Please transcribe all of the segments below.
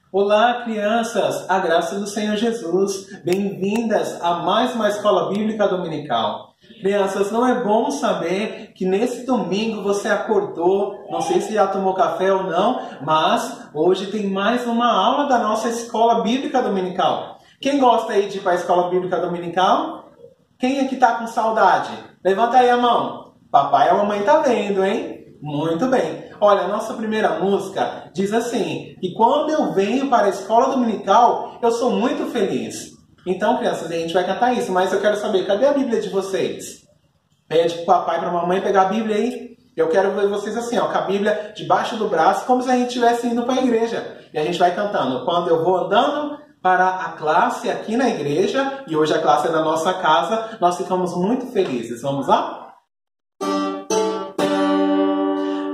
Olá, crianças! A graça do Senhor Jesus. Bem-vindas a mais uma Escola Bíblica Dominical. Crianças, não é bom saber que nesse domingo você acordou, não sei se já tomou café ou não, mas hoje tem mais uma aula da nossa Escola Bíblica Dominical. Quem gosta aí de ir para a Escola Bíblica Dominical? Quem é que está com saudade? Levanta aí a mão. Papai e a mamãe tá vendo, hein? Muito bem. Olha, a nossa primeira música diz assim, que quando eu venho para a escola dominical, eu sou muito feliz. Então, crianças, a gente vai cantar isso, mas eu quero saber, cadê a Bíblia de vocês? Pede para o papai e para a mamãe pegar a Bíblia aí. Eu quero ver vocês assim, ó, com a Bíblia debaixo do braço, como se a gente estivesse indo para a igreja. E a gente vai cantando, quando eu vou andando para a classe aqui na igreja, e hoje a classe é na nossa casa, nós ficamos muito felizes. Vamos lá?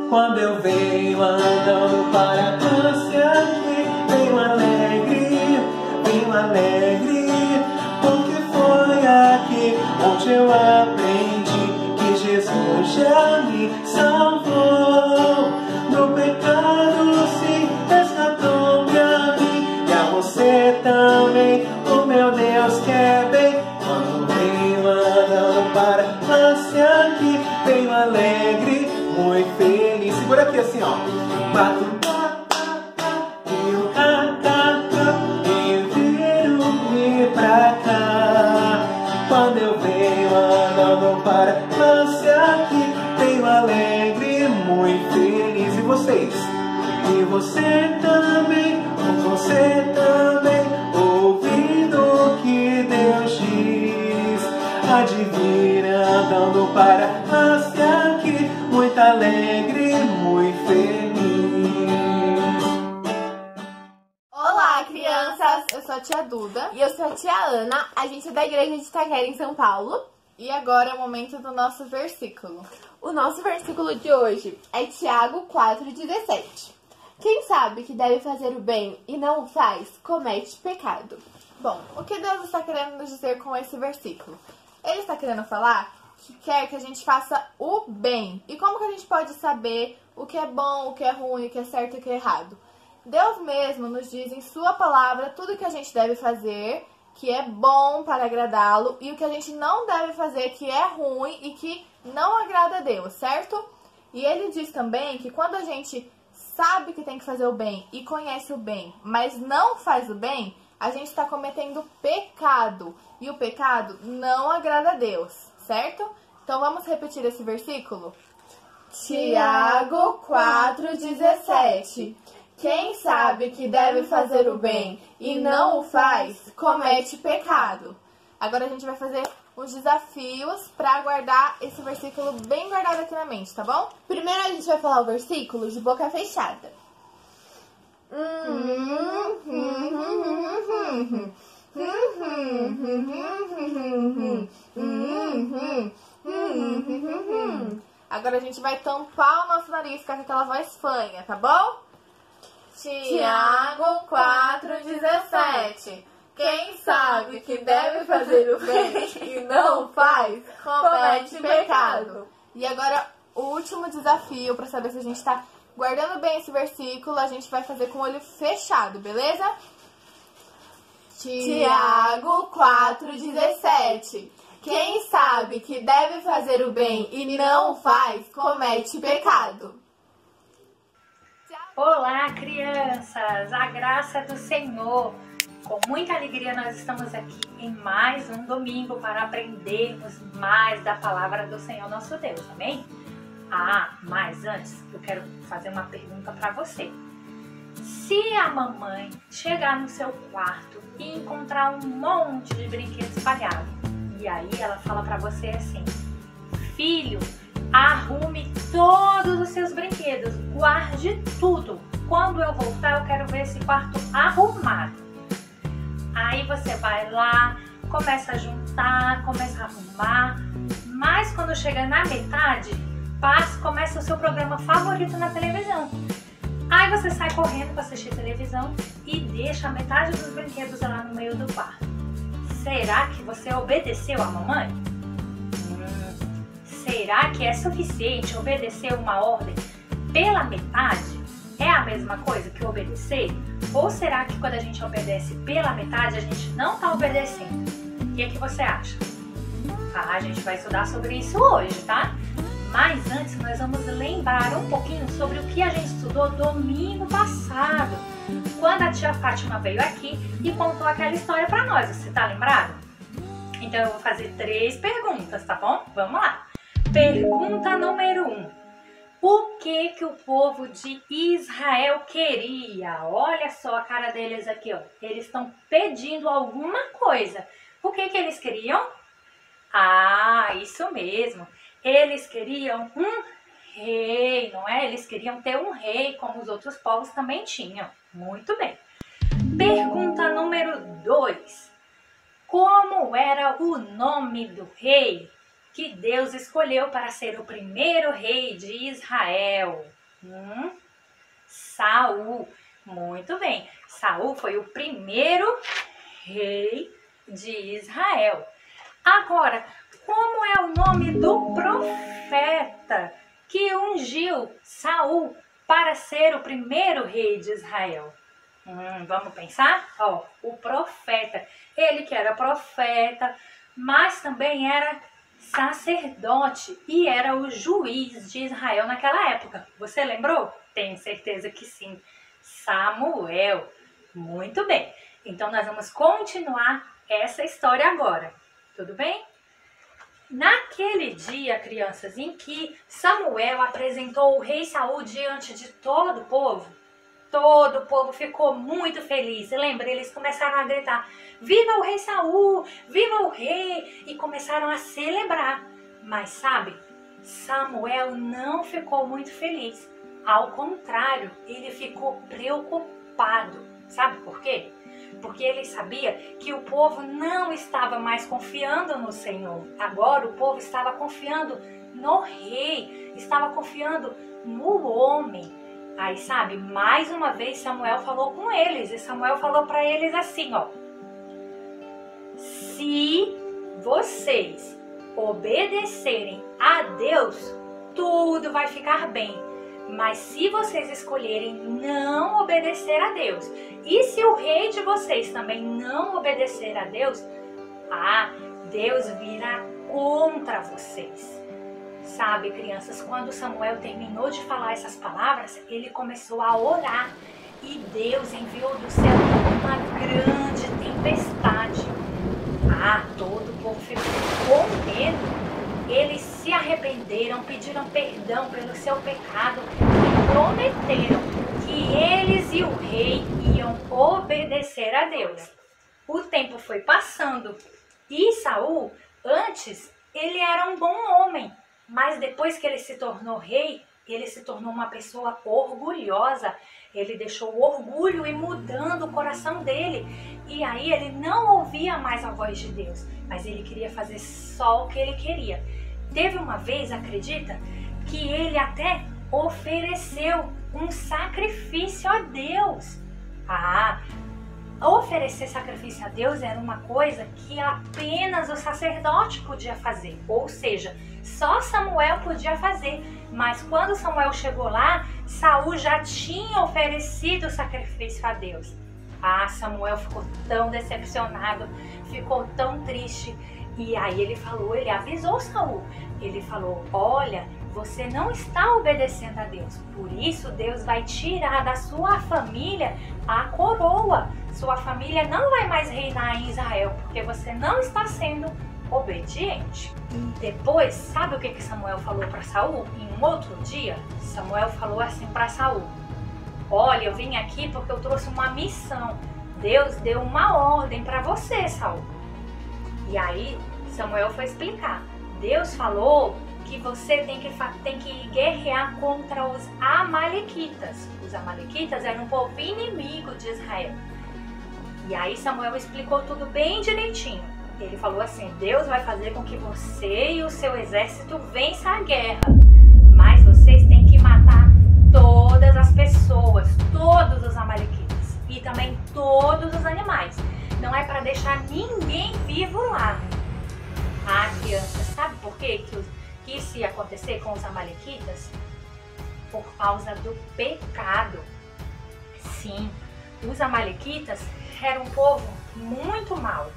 Quando eu venho andando para a classe aqui, venho alegre, porque foi aqui onde eu aprendi que Jesus já me salvou. Do pecado se resgatou-me a mim, e a você também, o meu Deus quer bem. Quando venho andando para a classe aqui, venho alegre, muito feliz. Segura aqui assim, ó. Bato, eu viro vir pra cá. Quando eu venho andando para a classe aqui, venho alegre, muito feliz. E vocês? E você também, ouvindo o que Deus diz. Há de vir andando para a classe aqui, muito alegre, muito feliz. Olá, crianças! Eu sou a tia Duda. E eu sou a tia Ana. A gente é da igreja de Itaquera, em São Paulo. E agora é o momento do nosso versículo. O nosso versículo de hoje é Tiago 4,17. Quem sabe que deve fazer o bem e não o faz, comete pecado. Bom, o que Deus está querendo nos dizer com esse versículo? Ele está querendo falar que quer que a gente faça o bem. E como que a gente pode saber o que é bom, o que é ruim, o que é certo e o que é errado? Deus mesmo nos diz em sua palavra tudo o que a gente deve fazer, que é bom para agradá-lo, e o que a gente não deve fazer, que é ruim e que não agrada a Deus, certo? E ele diz também que quando a gente sabe que tem que fazer o bem e conhece o bem, mas não faz o bem, a gente está cometendo pecado. E o pecado não agrada a Deus, certo? Então vamos repetir esse versículo? Tiago 4,17. Quem sabe que deve fazer o bem e não o faz, comete pecado. Agora a gente vai fazer uns desafios para guardar esse versículo bem guardado aqui na mente, tá bom? Primeiro a gente vai falar o versículo de boca fechada. Agora a gente vai tampar o nosso nariz com aquela voz fanha, tá bom? Tiago 4,17. Quem sabe que deve fazer o bem e não faz, comete pecado. E agora o último desafio para saber se a gente está guardando bem esse versículo, a gente vai fazer com o olho fechado, beleza? Tiago 4,17. Quem sabe que deve fazer o bem e não o faz, comete pecado. Olá, crianças! A graça do Senhor. Com muita alegria nós estamos aqui em mais um domingo para aprendermos mais da palavra do Senhor nosso Deus, amém? Mas antes eu quero fazer uma pergunta para você. Se a mamãe chegar no seu quarto e encontrar um monte de brinquedos espalhados, e aí ela fala para você assim: filho, arrume todos os seus brinquedos, guarde tudo. Quando eu voltar, eu quero ver esse quarto arrumado. Aí você vai lá, começa a juntar, começa a arrumar, mas quando chega na metade, começa o seu programa favorito na televisão. Aí você sai correndo para assistir televisão e deixa a metade dos brinquedos lá no meio do quarto. Será que você obedeceu a mamãe? Será que é suficiente obedecer uma ordem pela metade? É a mesma coisa que obedecer? Ou será que quando a gente obedece pela metade, a gente não está obedecendo? O que você acha? A gente vai estudar sobre isso hoje, tá? Mas antes nós vamos lembrar um pouquinho sobre o que a gente estudou domingo passado, quando a tia Fátima veio aqui e contou aquela história para nós. Você tá lembrado? Então eu vou fazer 3 perguntas, tá bom? Vamos lá. Pergunta número 1. O que o povo de Israel queria? Olha só a cara deles aqui, ó. Eles estão pedindo alguma coisa. O que eles queriam? Ah, isso mesmo. Eles queriam um rei, não é? Eles queriam ter um rei, como os outros povos também tinham. Muito bem. Pergunta número 2. Como era o nome do rei que Deus escolheu para ser o primeiro rei de Israel? Saul. Muito bem. Saul foi o primeiro rei de Israel. Agora, como é o nome do profeta que ungiu Saul para ser o primeiro rei de Israel? Vamos pensar? Ó, o profeta. Ele que era profeta, mas também era sacerdote e era o juiz de Israel naquela época. Você lembrou? Tenho certeza que sim. Samuel. Muito bem. Então nós vamos continuar essa história agora. Tudo bem? Naquele dia, crianças, em que Samuel apresentou o rei Saul diante de todo o povo ficou muito feliz. Lembra? Eles começaram a gritar: viva o rei Saul! Viva o rei! E começaram a celebrar. Mas sabe, Samuel não ficou muito feliz. Ao contrário, ele ficou preocupado. Sabe por quê? Porque ele sabia que o povo não estava mais confiando no Senhor. Agora o povo estava confiando no rei, estava confiando no homem. Aí, sabe, mais uma vez Samuel falou com eles. E Samuel falou para eles assim, ó: se vocês obedecerem a Deus, tudo vai ficar bem. Mas se vocês escolherem não obedecer a Deus, e se o rei de vocês também não obedecer a Deus, Deus virá contra vocês. Sabe, crianças, quando Samuel terminou de falar essas palavras, ele começou a orar. E Deus enviou do céu uma grande tempestade. Todo o povo ficou com medo. Eles se arrependeram, pediram perdão pelo seu pecado e prometeram que eles e o rei iam obedecer a Deus. O tempo foi passando e Saul, antes, ele era um bom homem, mas depois que ele se tornou rei, ele se tornou uma pessoa orgulhosa. Ele deixou o orgulho ir mudando o coração dele. E aí ele não ouvia mais a voz de Deus, mas ele queria fazer só o que ele queria. Teve uma vez, acredita, que ele até ofereceu um sacrifício a Deus. Oferecer sacrifício a Deus era uma coisa que apenas o sacerdote podia fazer. Ou seja, só Samuel podia fazer. Mas quando Samuel chegou lá, Saul já tinha oferecido o sacrifício a Deus. Samuel ficou tão decepcionado, ficou tão triste. E aí ele avisou Saul. Ele falou: olha, você não está obedecendo a Deus. Por isso Deus vai tirar da sua família a coroa. Sua família não vai mais reinar em Israel, porque você não está sendo obediente. E depois, sabe o que Samuel falou para Saul? Em um outro dia, Samuel falou assim para Saul: olha, eu vim aqui porque eu trouxe uma missão. Deus deu uma ordem para você, Saul. E aí Samuel foi explicar. Deus falou que você tem que guerrear contra os amalequitas. Os amalequitas eram um povo inimigo de Israel. E aí Samuel explicou tudo bem direitinho. Ele falou assim: Deus vai fazer com que você e o seu exército vença a guerra. Mas vocês têm que matar todas as pessoas, todos os amalequitas. E também todos os animais. Não é para deixar ninguém vivo lá. Criança, sabe por quê que isso ia acontecer com os amalequitas? Por causa do pecado. Sim, os amalequitas eram um povo muito mau.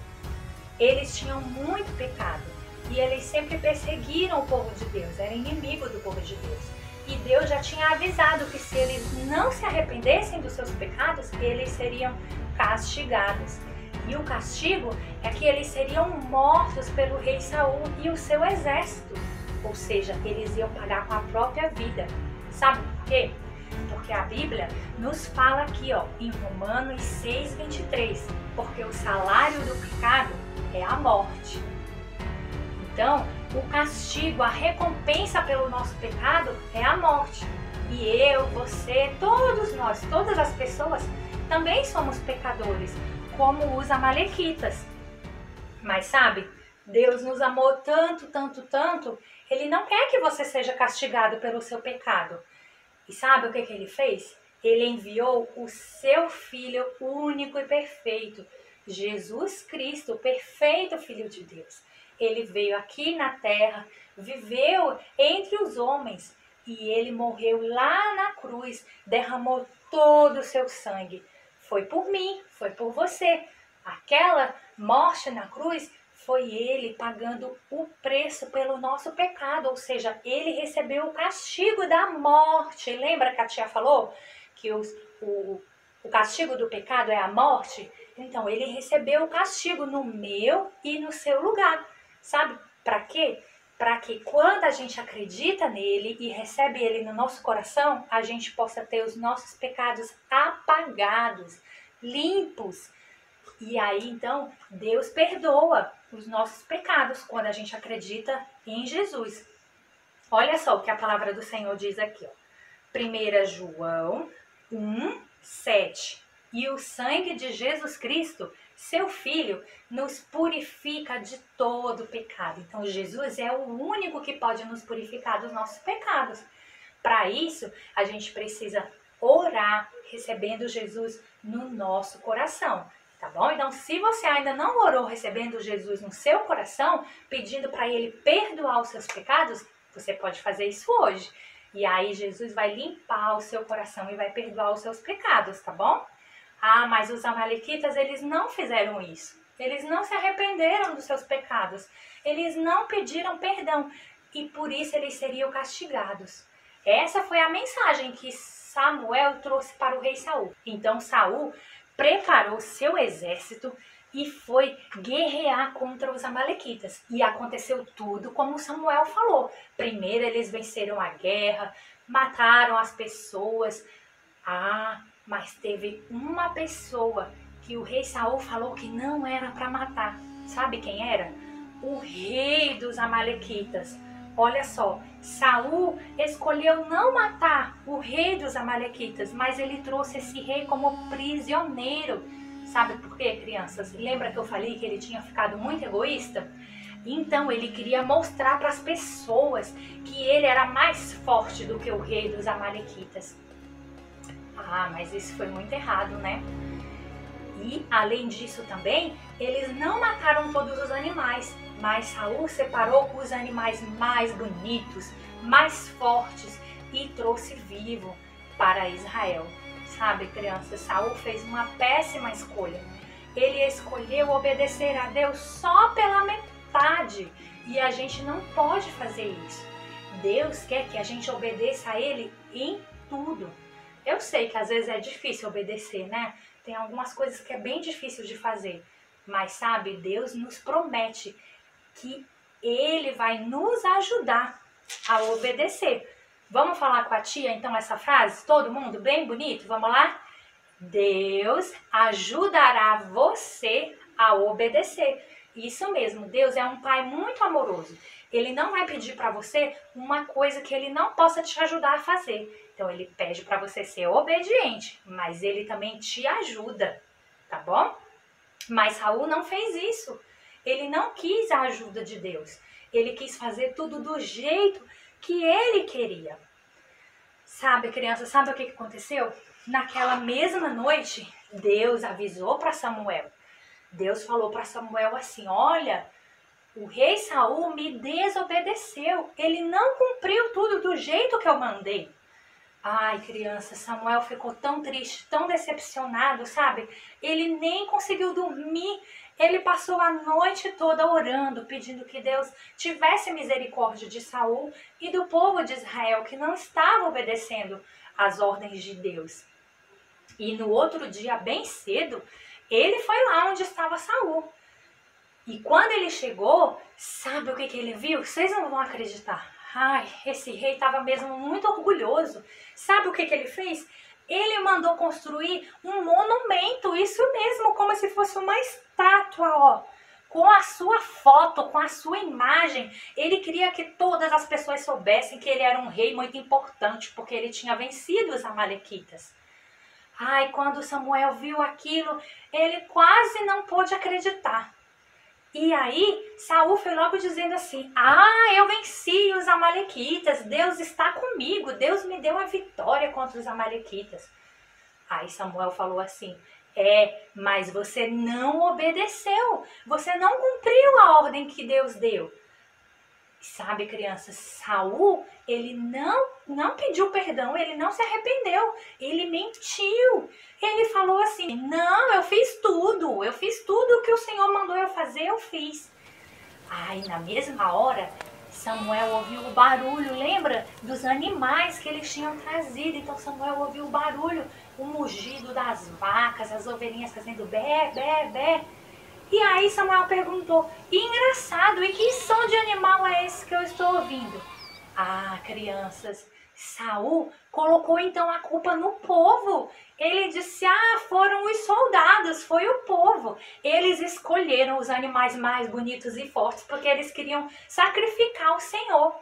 Eles tinham muito pecado e eles sempre perseguiram o povo de Deus, eram inimigos do povo de Deus. E Deus já tinha avisado que se eles não se arrependessem dos seus pecados, eles seriam castigados. E o castigo é que eles seriam mortos pelo rei Saul e o seu exército. Ou seja, eles iam pagar com a própria vida. Sabe por quê? Porque a Bíblia nos fala aqui, em Romanos 6:23, porque o salário do pecado é a morte. Então, o castigo, a recompensa pelo nosso pecado é a morte. E eu, você, todos nós, todas as pessoas também somos pecadores, como os amalequitas. Mas sabe, Deus nos amou tanto, tanto, tanto, Ele não quer que você seja castigado pelo seu pecado. E sabe o que Ele fez? Ele enviou o seu Filho único e perfeito, Jesus Cristo, o perfeito Filho de Deus. Ele veio aqui na terra, viveu entre os homens e Ele morreu lá na cruz, derramou todo o seu sangue. Foi por mim, foi por você. Aquela morte na cruz foi Ele pagando o preço pelo nosso pecado, ou seja, Ele recebeu o castigo da morte. Lembra que a tia falou que o castigo do pecado é a morte? Então, Ele recebeu o castigo no meu e no seu lugar. Sabe para quê? Para que quando a gente acredita nele e recebe ele no nosso coração, a gente possa ter os nossos pecados apagados, limpos. E aí, então, Deus perdoa os nossos pecados quando a gente acredita em Jesus. Olha só o que a palavra do Senhor diz aqui, 1 João 1:7. E o sangue de Jesus Cristo, seu Filho, nos purifica de todo pecado. Então, Jesus é o único que pode nos purificar dos nossos pecados. Para isso, a gente precisa orar, recebendo Jesus no nosso coração. Tá bom? Então, se você ainda não orou recebendo Jesus no seu coração, pedindo para Ele perdoar os seus pecados, você pode fazer isso hoje. E aí, Jesus vai limpar o seu coração e vai perdoar os seus pecados, tá bom? Ah, mas os amalequitas, eles não fizeram isso. Eles não se arrependeram dos seus pecados. Eles não pediram perdão. E por isso eles seriam castigados. Essa foi a mensagem que Samuel trouxe para o rei Saul. Então Saul preparou seu exército e foi guerrear contra os amalequitas. E aconteceu tudo como Samuel falou. Primeiro eles venceram a guerra, mataram as pessoas. Mas teve uma pessoa que o rei Saul falou que não era para matar. Sabe quem era? O rei dos amalequitas. Olha só, Saul escolheu não matar o rei dos amalequitas, mas ele trouxe esse rei como prisioneiro. Sabe por quê, crianças? Lembra que eu falei que ele tinha ficado muito egoísta? Então ele queria mostrar para as pessoas que ele era mais forte do que o rei dos amalequitas. Mas isso foi muito errado, né? E além disso também, eles não mataram todos os animais, mas Saul separou os animais mais bonitos, mais fortes e trouxe vivo para Israel. Sabe, crianças, Saul fez uma péssima escolha. Ele escolheu obedecer a Deus só pela metade e a gente não pode fazer isso. Deus quer que a gente obedeça a Ele em tudo. Eu sei que às vezes é difícil obedecer, né? Tem algumas coisas que é bem difícil de fazer. Mas sabe, Deus nos promete que Ele vai nos ajudar a obedecer. Vamos falar com a tia então essa frase? Todo mundo bem bonito? Vamos lá? Deus ajudará você a obedecer. Isso mesmo, Deus é um pai muito amoroso. Ele não vai pedir para você uma coisa que Ele não possa te ajudar a fazer. Então, Ele pede para você ser obediente, mas Ele também te ajuda, tá bom? Mas Saul não fez isso. Ele não quis a ajuda de Deus. Ele quis fazer tudo do jeito que ele queria. Sabe, criança, sabe o que aconteceu? Naquela mesma noite, Deus avisou para Samuel. Deus falou para Samuel assim, olha, o rei Saul me desobedeceu. Ele não cumpriu tudo do jeito que eu mandei. Ai, criança, Samuel ficou tão triste, tão decepcionado, sabe? Ele nem conseguiu dormir. Ele passou a noite toda orando, pedindo que Deus tivesse misericórdia de Saul e do povo de Israel, que não estava obedecendo às ordens de Deus. E no outro dia, bem cedo, ele foi lá onde estava Saul. E quando ele chegou, sabe o que ele viu? Vocês não vão acreditar. Ai, esse rei estava mesmo muito orgulhoso. Sabe o que ele fez? Ele mandou construir um monumento, isso mesmo, como se fosse uma estátua, ó, com a sua foto, com a sua imagem. Ele queria que todas as pessoas soubessem que ele era um rei muito importante, porque ele tinha vencido os amalequitas. Ai, quando Samuel viu aquilo, ele quase não pôde acreditar. E aí, Saul foi logo dizendo assim, eu venci os amalequitas, Deus está comigo, Deus me deu a vitória contra os amalequitas. Aí Samuel falou assim, mas você não obedeceu, você não cumpriu a ordem que Deus deu. Sabe, crianças, Saul, ele não pediu perdão, ele não se arrependeu, ele mentiu. Ele falou assim, não, eu fiz tudo que o Senhor mandou eu fazer, eu fiz. Aí, na mesma hora, Samuel ouviu o barulho, lembra? Dos animais que eles tinham trazido. Então, Samuel ouviu o barulho, o mugido das vacas, as ovelhinhas fazendo bé, bé, bé. E aí Samuel perguntou, engraçado, e que som de animal é esse que eu estou ouvindo? Crianças, Saul colocou então a culpa no povo. Ele disse, foram os soldados, foi o povo. Eles escolheram os animais mais bonitos e fortes porque eles queriam sacrificar o Senhor.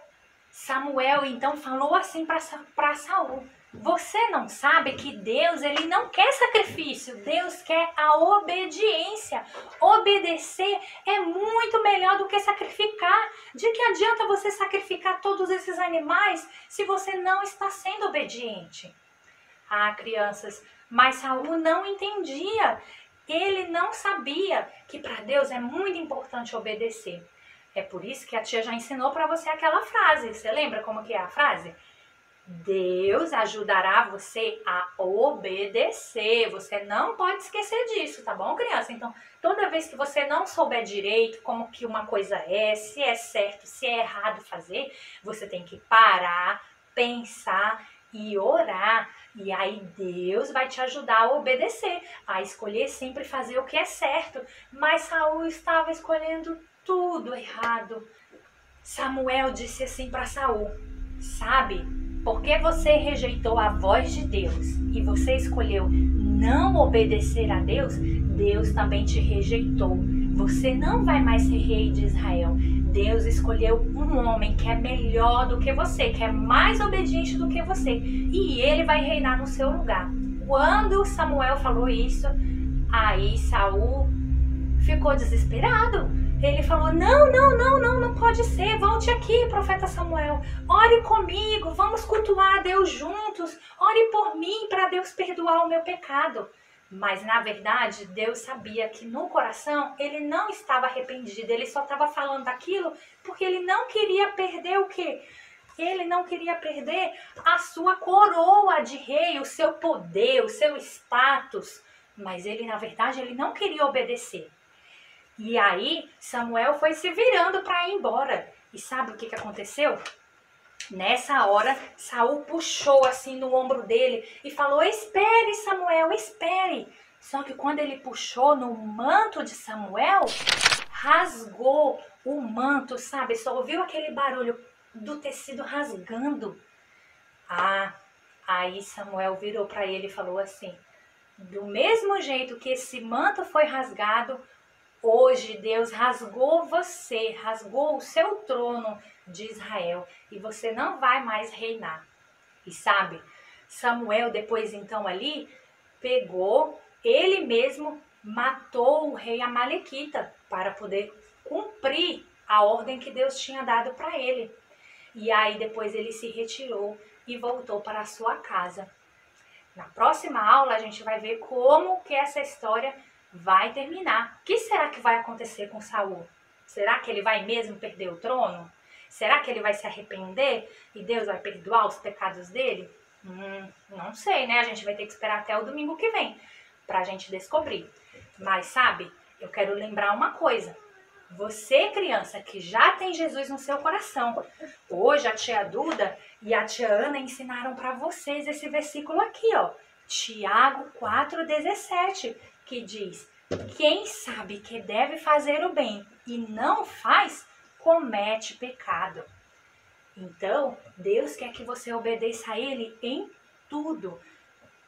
Samuel então falou assim para Saul, você não sabe que Deus, ele não quer sacrifício, Deus quer a obediência. Obedecer é muito melhor do que sacrificar. De que adianta você sacrificar todos esses animais se você não está sendo obediente? Crianças, mas Saul não entendia. Ele não sabia que para Deus é muito importante obedecer. É por isso que a tia já ensinou para você aquela frase. Você lembra como que é a frase? Deus ajudará você a obedecer. Você não pode esquecer disso, tá bom, criança? Então, toda vez que você não souber direito como que uma coisa é, se é certo, se é errado fazer, você tem que parar, pensar e orar. E aí Deus vai te ajudar a obedecer, a escolher sempre fazer o que é certo. Mas Saul estava escolhendo tudo errado. Samuel disse assim para Saul, sabe, porque você rejeitou a voz de Deus e você escolheu não obedecer a Deus, Deus também te rejeitou. Você não vai mais ser rei de Israel. Deus escolheu um homem que é melhor do que você, que é mais obediente do que você. E ele vai reinar no seu lugar. Quando Samuel falou isso, aí Saul ficou desesperado. Ele falou, não pode ser, volte aqui, profeta Samuel, ore comigo, vamos cultuar a Deus juntos, ore por mim para Deus perdoar o meu pecado. Mas na verdade, Deus sabia que no coração ele não estava arrependido, ele só estava falando daquilo porque ele não queria perder o quê? Ele não queria perder a sua coroa de rei, o seu poder, o seu status, mas ele, na verdade, ele não queria obedecer. E aí, Samuel foi se virando para ir embora. E sabe o que aconteceu? Nessa hora, Saul puxou assim no ombro dele e falou, espere, Samuel, espere. Só que quando ele puxou no manto de Samuel, rasgou o manto, sabe? Só ouviu aquele barulho do tecido rasgando. Aí Samuel virou para ele e falou assim, do mesmo jeito que esse manto foi rasgado, hoje Deus rasgou você, rasgou o seu trono de Israel e você não vai mais reinar. E sabe, Samuel depois então ali pegou, ele mesmo matou o rei Amalequita para poder cumprir a ordem que Deus tinha dado para ele. E aí depois ele se retirou e voltou para a sua casa. Na próxima aula a gente vai ver como que essa história vai terminar. O que será que vai acontecer com Saul? Será que ele vai mesmo perder o trono? Será que ele vai se arrepender e Deus vai perdoar os pecados dele? Não sei, né? A gente vai ter que esperar até o domingo que vem pra gente descobrir. Mas sabe, eu quero lembrar uma coisa. Você, criança, que já tem Jesus no seu coração, hoje a tia Duda e a tia Ana ensinaram para vocês esse versículo aqui, ó. Tiago 4,17, que diz: quem sabe que deve fazer o bem e não faz, comete pecado. Então, Deus quer que você obedeça a Ele em tudo.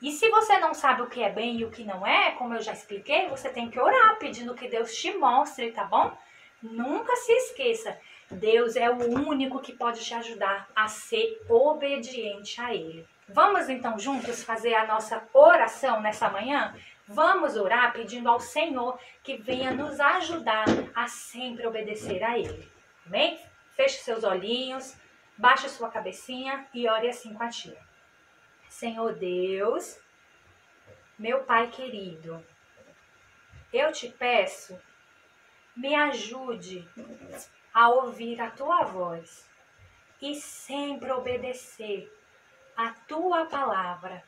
E se você não sabe o que é bem e o que não é, como eu já expliquei, você tem que orar pedindo que Deus te mostre, tá bom? Nunca se esqueça, Deus é o único que pode te ajudar a ser obediente a Ele. Vamos então juntos fazer a nossa oração nessa manhã? Vamos orar pedindo ao Senhor que venha nos ajudar a sempre obedecer a Ele. Amém? Feche seus olhinhos, baixe sua cabecinha e ore assim com a tia. Senhor Deus, meu Pai querido, eu te peço, me ajude a ouvir a Tua voz e sempre obedecer a Tua palavra.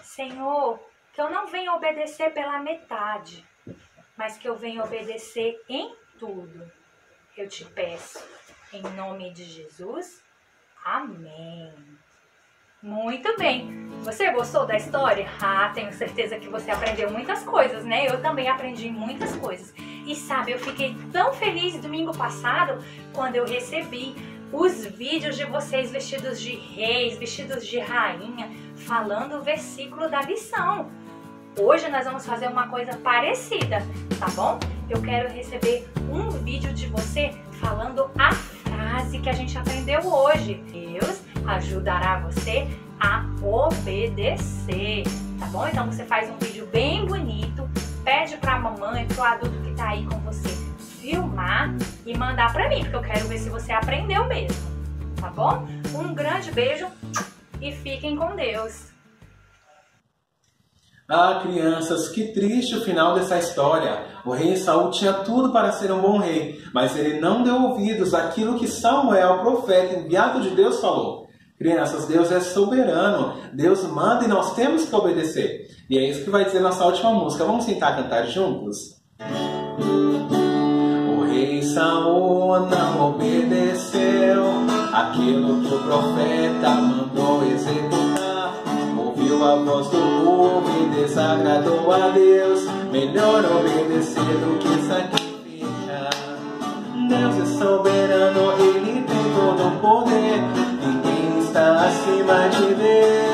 Senhor, que eu não venha obedecer pela metade, mas que eu venha obedecer em tudo. Eu te peço, em nome de Jesus, amém. Muito bem. Você gostou da história? Tenho certeza que você aprendeu muitas coisas, né? Eu também aprendi muitas coisas. E sabe, eu fiquei tão feliz domingo passado quando eu recebi os vídeos de vocês vestidos de reis, vestidos de rainha, falando o versículo da lição. Hoje nós vamos fazer uma coisa parecida, tá bom? Eu quero receber um vídeo de você falando a frase que a gente aprendeu hoje. Deus ajudará você a obedecer, tá bom? Então você faz um vídeo bem bonito, pede pra mamãe, pro adulto que tá aí com você filmar e mandar pra mim, porque eu quero ver se você aprendeu mesmo, tá bom? Um grande beijo e fiquem com Deus. Crianças, que triste o final dessa história. O rei Saul tinha tudo para ser um bom rei, mas ele não deu ouvidos àquilo que Samuel, profeta enviado de Deus, falou. Crianças, Deus é soberano, Deus manda e nós temos que obedecer. E é isso que vai dizer nossa última música. Vamos tentar cantar juntos? O rei Saul não obedeceu aquilo que o profeta mandou executar. Ouviu a voz do povo e desagradou a Deus. Melhor obedecer do que sacrificar. Deus é soberano, Ele tem todo o poder. Ninguém está acima de Deus.